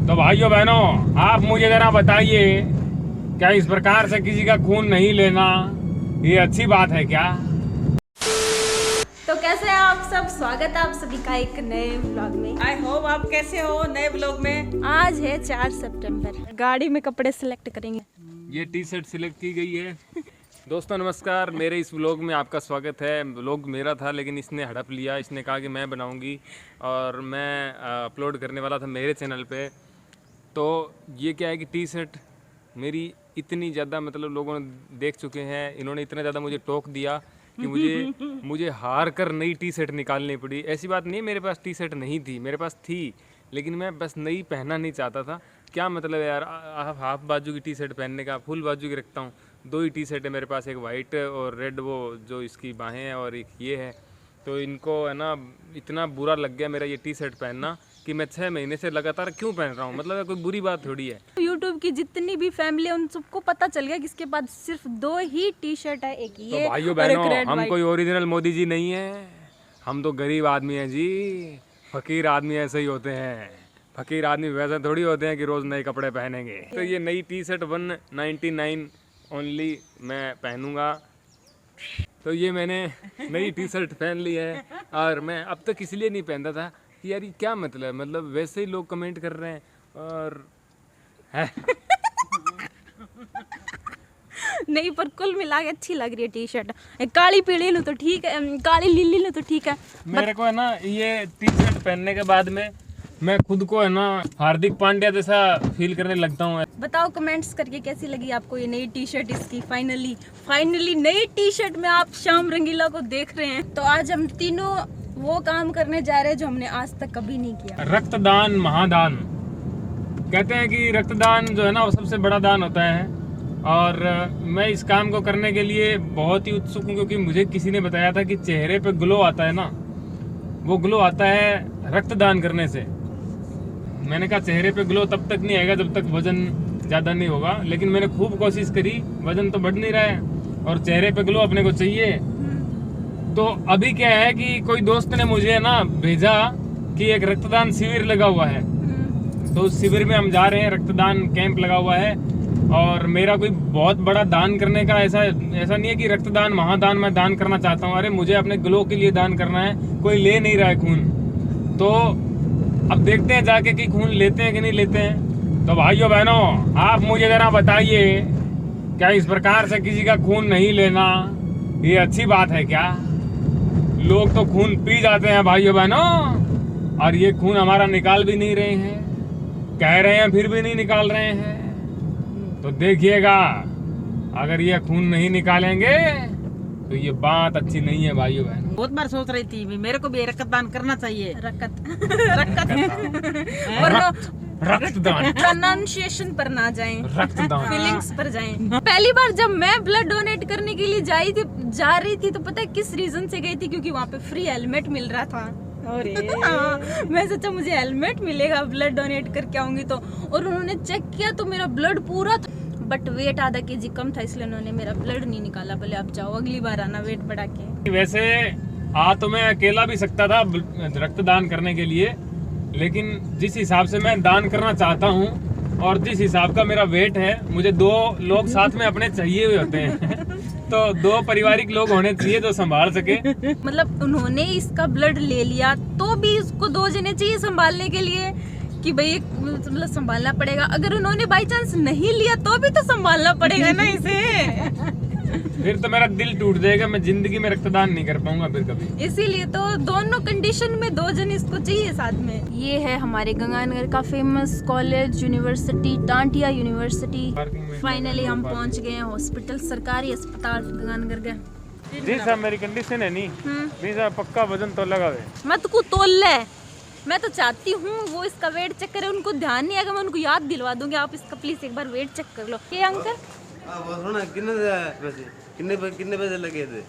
तो भाइयों बहनों, आप मुझे जरा बताइए, क्या इस प्रकार से किसी का खून नहीं लेना ये अच्छी बात है क्या? तो कैसे हैं आप सब? स्वागत है आप सभी का एक नए व्लॉग में। आई होप आप कैसे हो नए ब्लॉग में। आज है 4 सितंबर। गाड़ी में कपड़े सिलेक्ट करेंगे। ये टी शर्ट सिलेक्ट की गई है। दोस्तों नमस्कार, मेरे इस व्लॉग में आपका स्वागत है। व्लॉग मेरा था लेकिन इसने हड़प लिया। इसने कहा कि मैं बनाऊंगी और मैं अपलोड करने वाला था मेरे चैनल पे। तो ये क्या है कि टी शर्ट मेरी इतनी ज़्यादा मतलब लोगों ने देख चुके हैं, इन्होंने इतना ज़्यादा मुझे टोक दिया कि मुझे हार कर नई टी शर्ट निकालनी पड़ी। ऐसी बात नहीं है मेरे पास टी शर्ट नहीं थी, मेरे पास थी, लेकिन मैं बस नई पहनना नहीं चाहता था। क्या मतलब है यार, हाफ बाजू की टी शर्ट पहनने का, फुल बाजू की रखता हूँ। 2 ही टी शर्ट है मेरे पास, एक वाइट और रेड, वो जो इसकी बाहें हैं, और एक ये है। तो इनको है ना इतना बुरा लग गया मेरा ये टी शर्ट पहनना कि मैं 6 महीने से लगातार क्यों पहन रहा हूँ। मतलब कोई बुरी बात थोड़ी है। YouTube की जितनी भी फैमिली है उन सबको पता चल गया कि इसके पास सिर्फ 2 ही टी शर्ट है, एक ये तो भाइयों और एक बहनों, रेड हम वाइट। कोई ओरिजिनल मोदी जी नहीं है, हम तो गरीब आदमी हैं जी। फकीर आदमी ऐसे ही होते हैं। फकीर आदमी वैसे थोड़ी होते हैं कि रोज नए कपड़े पहनेंगे। तो ये नई टी शर्ट 199 ओनली मैं पहनूंगा। तो ये मैंने नई टी शर्ट पहन ली है और मैं अब तक इसलिए नहीं पहनता था कि यार ये क्या मतलब वैसे ही लोग कमेंट कर रहे हैं और है। नहीं, पर कुल मिला के अच्छी लग रही है टी शर्ट। काली पीली लो तो ठीक है, काली लीली लो तो ठीक है। मेरे को है ना ये टी शर्ट पहनने के बाद में मैं खुद को है ना हार्दिक पांड्या जैसा फील करने लगता हूँ। बताओ कमेंट्स करके कैसी लगी आपको ये नई टी शर्ट इसकी। फाइनली नई टी शर्ट में आप श्याम रंगीला को देख रहे हैं। तो आज हम तीनों वो काम करने जा रहे हैं जो हमने आज तक कभी नहीं किया। रक्तदान महादान। कहते हैं कि रक्तदान जो है ना वो सबसे बड़ा दान होता है, और मैं इस काम को करने के लिए बहुत ही उत्सुक हूँ, क्योंकि मुझे किसी ने बताया था कि चेहरे पे ग्लो आता है ना, वो ग्लो आता है रक्तदान करने से। मैंने कहा चेहरे पे ग्लो तब तक नहीं आएगा जब तक वजन ज़्यादा नहीं होगा, लेकिन मैंने खूब कोशिश करी, वजन तो बढ़ नहीं रहा है और चेहरे पे ग्लो अपने को चाहिए। तो अभी क्या है कि कोई दोस्त ने मुझे ना भेजा कि एक रक्तदान शिविर लगा हुआ है, तो उस शिविर में हम जा रहे हैं। रक्तदान कैंप लगा हुआ है और मेरा कोई बहुत बड़ा दान करने का ऐसा नहीं है कि रक्तदान महादान मैं दान करना चाहता हूँ। अरे मुझे अपने ग्लो के लिए दान करना है, कोई ले नहीं रहा है खून। तो अब देखते हैं जाके कि खून लेते हैं कि नहीं लेते हैं। तो भाइयों बहनों, आप मुझे जरा बताइए, क्या इस प्रकार से किसी का खून नहीं लेना ये अच्छी बात है क्या? लोग तो खून पी जाते हैं भाइयों बहनों, और ये खून हमारा निकाल भी नहीं रहे हैं, कह रहे हैं फिर भी नहीं निकाल रहे हैं। तो देखिएगा, अगर ये खून नहीं निकालेंगे तो ये बात अच्छी नहीं है भाइयों बहन। बहुत बार सोच रही थी मेरे को भी रक्तदान करना चाहिए। रक्तदान प्रोनाउंसिएशन पर ना जाएं, रक्तदान फीलिंग्स पर जाएं। पहली बार जब मैं ब्लड डोनेट करने के लिए जा रही थी तो पता है किस रीजन से गई थी? क्योंकि वहाँ पे फ्री हेलमेट मिल रहा था। हाँ, मैं सोचा मुझे हेलमेट मिलेगा, ब्लड डोनेट करके आऊंगी तो। और उन्होंने चेक किया तो मेरा ब्लड पूरा था, बट वेट आधा केजी कम था, इसलिए उन्होंने मेरा ब्लड नहीं निकाला। बोले आप जाओ, अगली बार आना वेट बढ़ा के। वैसे आ तो मैं अकेला भी सकता था रक्तदान करने के लिए, लेकिन जिस हिसाब से मैं दान करना चाहता हूँ और जिस हिसाब का मेरा वेट है, मुझे 2 लोग साथ में अपने चाहिए हुए होते हैं। तो 2 पारिवारिक लोग होने चाहिए जो संभाल सके। मतलब उन्होंने इसका ब्लड ले लिया तो भी उसको 2 जने चाहिए संभालने के लिए कि भाई मतलब संभालना पड़ेगा। अगर उन्होंने बाई चांस नहीं लिया तो भी तो संभालना पड़ेगा ना इसे। फिर तो मेरा दिल टूट जाएगा, मैं जिंदगी में रक्तदान नहीं कर पाऊंगा फिर कभी। इसीलिए तो दोनों कंडीशन में 2 जन इसको चाहिए साथ में। ये है हमारे गंगानगर का famous college, university, Tantia university. Finally हम पहुंच गए हैं हॉस्पिटल, सरकारी अस्पताल गंगानगर का। जी साहब, मेरी कंडीशन है नहीं जी साहब, पक्का वजन तो लगा हुआ। मत को तोल ले, मैं तो चाहती हूँ वो इसका वेट चेक करे। उनको ध्यान नहीं आएगा, मैं उनको याद दिलवा दूंगी, आप इसका प्लीज एक बार वेट चेक कर लो। ये अंकल कितने पैसे लगे थे?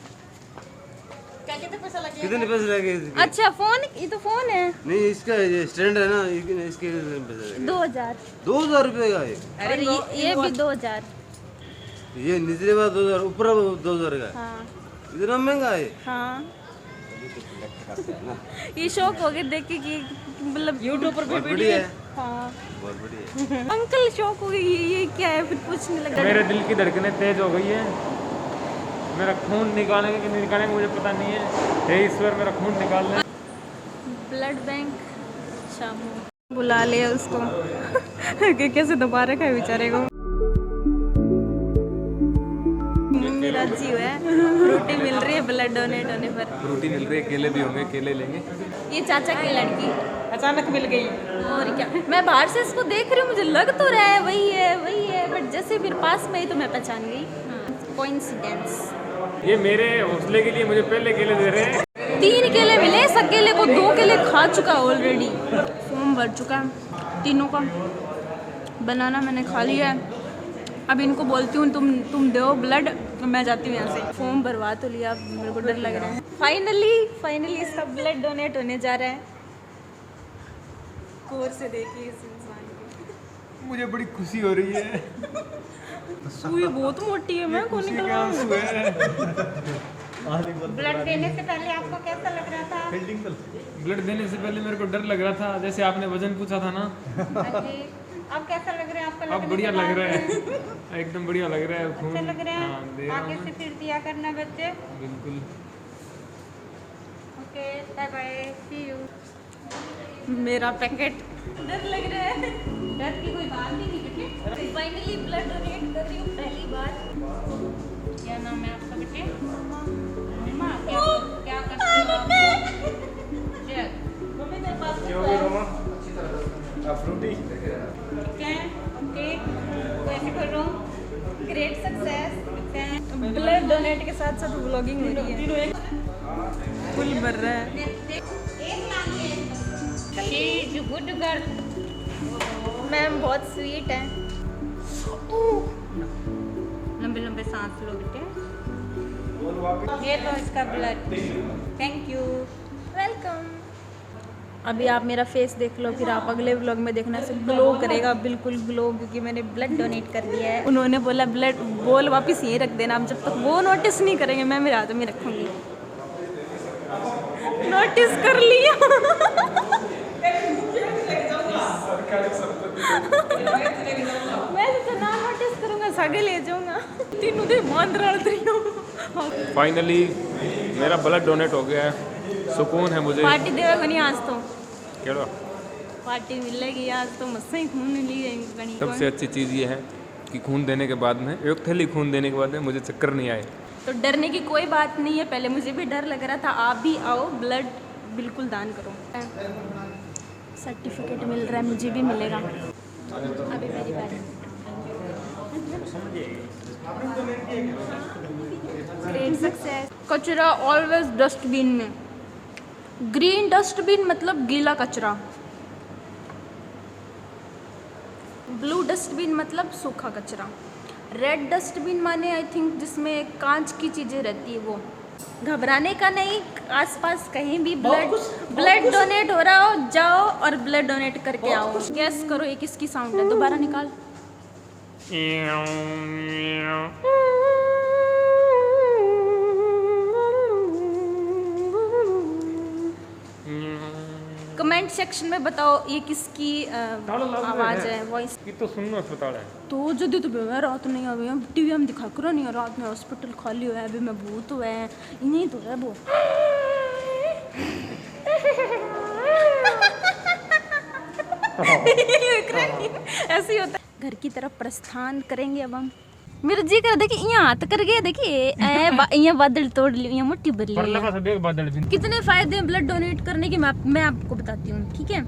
कितने पैसे लगे थे? अच्छा फोन, ये तो फोन है। नहीं, इसका स्टैंड है ना, इसके पैसे लगे 2000। 2000 रुपए का है। अरे ये भी 2000। ये निचले बार 2000, ऊपर 2000 का। हाँ इतना महंगा है? हाँ। ये शौक हो गया देख के कि मतलब यूट्यूब पर भी बहुत वीडियो बढ़िया है। हाँ बहुत बढ़िया। अंकल शौक हो गई ये क्या है, फिर पूछने लगा। मेरे दिल की धड़कनें तेज हो गई है, मेरा खून निकालेंगे कि नहीं निकालेंगे मुझे पता नहीं है। हे ईश्वर मेरा खून निकाल ले। ब्लड बैंक शामू बुला लिया उसको कि कैसे दबा रखा है बेचारे को। मम्मी राजी हुआ है, रोटी मिल रही है ब्लड डोनेट होने पर। रोटी मिल रही है, केले भी होंगे, केले लेंगे। ये चाचा की लड़की अचानक मिल गई। और क्या, मैं बाहर से इसको देख रही हूँ, मुझे लग तो रहा है वही है, बट जैसे फिर पास में ही तो मैं पहचान गई। कोइंसिडेंस। ये मेरे हौसले के लिए मुझे पहले केले दे रहे हैं। 3 केले मिले, इस अकेले को 2 केले खा चुका ऑलरेडी। फॉर्म भर चुका है तीनों का, बनाना मैंने खा लिया है। अब इनको बोलती हूँ तुम दो ब्लड, मैं जाती हूँ यहाँ से। फॉर्म भरवा तो लिया, मेरे को डर लग रहा है। फाइनली इसका ब्लड डोनेट होने जा रहा है। गौर से देखिए इस इंसान को, मुझे बड़ी खुशी हो रही है। सुई बहुत मोटी है, मैं कौन निकलवा। ब्लड देने से पहले आपको कैसा लग रहा था? ब्लड देने से पहले मेरे को डर लग रहा था, जैसे आपने वजन पूछा था ना। अब कैसा लग रहा है आपको? अब बढ़िया लग रहा है, एकदम बढ़िया लग रहा है। खून अच्छा लग रहा है? हाँ, दे रहा आगे हूँ से मैं। फिर दिया करना बच्चे। बिल्कुल। Okay bye bye, see you. मेरा पैकेट, डर लग रहा है। डर की कोई बात ही नहीं बेटे। फाइनली ब्लड डोनेट कर रही हूँ पहली बार। क्या नाम है आपका बेटे? मम्मा क्या करते हो आप? जग। ओके ओके, कैसे कर रहा हूँ? Great success. ब्लड डोनेट के साथ साथ व्लॉगिंग हो रही है। फुल भर रहा है। She is good girl. Ma'am बहुत स्वीट है। लंबे लंबे सांस लो बेटे। ये लो इसका ब्लड। Thank you. वेलकम। अभी आप मेरा फेस देख लो, फिर आप अगले व्लॉग में देखना, से ग्लो करेगा, बिल्कुल ग्लो, क्योंकि मैंने ब्लड डोनेट कर दिया है। उन्होंने बोला ब्लड बोल वापस यहीं रख देना, अब जब तक वो नोटिस नहीं करेंगे मैं मेरे हाथ में रखूंगी। नोटिस कर लिया। मैं तो ना नोटिस करूंगा, सागे ले जाऊंगा। तीनों दिन मान रहा फाइनली मेरा ब्लड डोनेट हो गया है, सुकून है मुझे। पार्टी देगा नहीं आज तो, क्या पार्टी मिलेगी आज तो, मुझसे ही खून ली जाएगी। सबसे अच्छी चीज़ ये है कि खून देने के बाद में, एक थैली खून देने के बाद में मुझे चक्कर नहीं आए। तो डरने की कोई बात नहीं है, पहले मुझे भी डर लग रहा था। आप भी आओ, ब्लड बिल्कुल दान करो। सर्टिफिकेट मिल रहा है, मुझे भी मिलेगा। अभी मेरी बारी। Great success. कचरा ऑलवेज डस्टबिन में। ग्रीन डस्टबिन मतलब गीला कचरा, ब्लू डस्टबिन मतलब सूखा कचरा, रेड डस्टबिन माने आई थिंक जिसमें कांच की चीज़ें रहती है वो। घबराने का नहीं, आसपास कहीं भी ब्लड डोनेट हो रहा हो, जाओ और ब्लड डोनेट करके आओ। गैस करो ये किसकी साउंड है, दोबारा निकाल। कमेंट सेक्शन में बताओ ये किसकी आवाज़ है, वॉइस। ये तो सुनना अस्पताल है। तो जल्दी तो मैं रात नहीं आ गई, टीवी हम दिखा करो नहीं, रात में हॉस्पिटल खाली हुआ है, अभी मैं भूत हुआ है, नहीं तो है वो। ऐसे ही होता है। घर की तरफ प्रस्थान करेंगे अब हम। मेरा जी कर देखिए, यहाँ हाथ कर गया, देखिए यहाँ बादल तोड़ लिया, यहाँ मुट्ठी भर ली। बादल भी। कितने फायदे हैं ब्लड डोनेट करने के, मैं आपको बताती हूँ, ठीक है।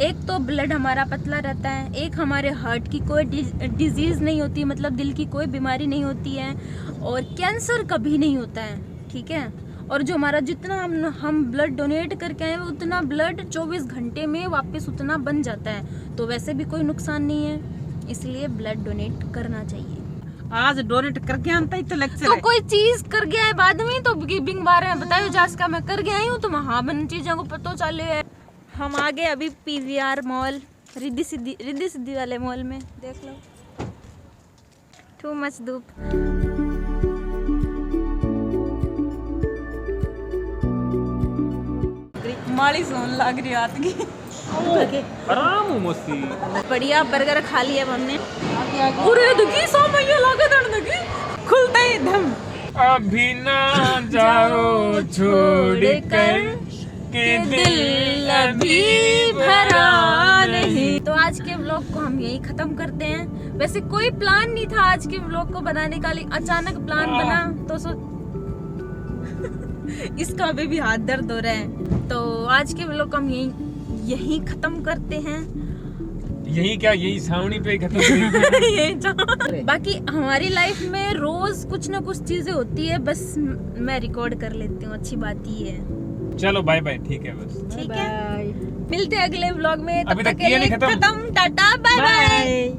एक तो ब्लड हमारा पतला रहता है, एक हमारे हार्ट की कोई डिजीज नहीं होती, मतलब दिल की कोई बीमारी नहीं होती है, और कैंसर कभी नहीं होता है, ठीक है। और जो हमारा जितना हम ब्लड डोनेट करके आए उतना ब्लड 24 घंटे में वापस उतना बन जाता है, तो वैसे भी कोई नुकसान नहीं है, इसलिए ब्लड डोनेट करना चाहिए। आज डोनेट करके आनता ही तो लेक्चर तो है। कोई चीज कर गया है बाद में तो बिंग बारे में बताओ, जास का मैं कर गया हूँ तो हाँ बन चीजों को पता चले है। हम आ गए अभी पीवीआर मॉल, रिद्धि सिद्धि वाले मॉल में, देख लो टू मच धूप। माली सोन लाग रही रात की। आराम हूँ मस्ती। बढ़िया बर्गर खा लिया अब हमने। अरे देखी सो मैया लागे दर्द देखी खुलता ही दम। अभी ना जाओ छोड़ कर के दिल अभी भरा नहीं। तो आज के व्लॉग को हम यही खत्म करते हैं। वैसे कोई प्लान नहीं था आज के व्लॉग को बनाने का, लेकिन अचानक प्लान बना तो इसका अभी भी हाथ दर्द हो रहा है। तो आज के व्लॉग को हम यही खत्म करते हैं। यही क्या, यही छावनी पे खत्म करेंगे। बाकी हमारी लाइफ में रोज कुछ ना कुछ चीजें होती है, बस मैं रिकॉर्ड कर लेती हूँ, अच्छी बात ही है। चलो बाय बाय, ठीक है बस। ठीक है, मिलते हैं अगले व्लॉग में। तब अभी तक तक के किया नहीं लिए खत्म। खत्म। Tata bye bye.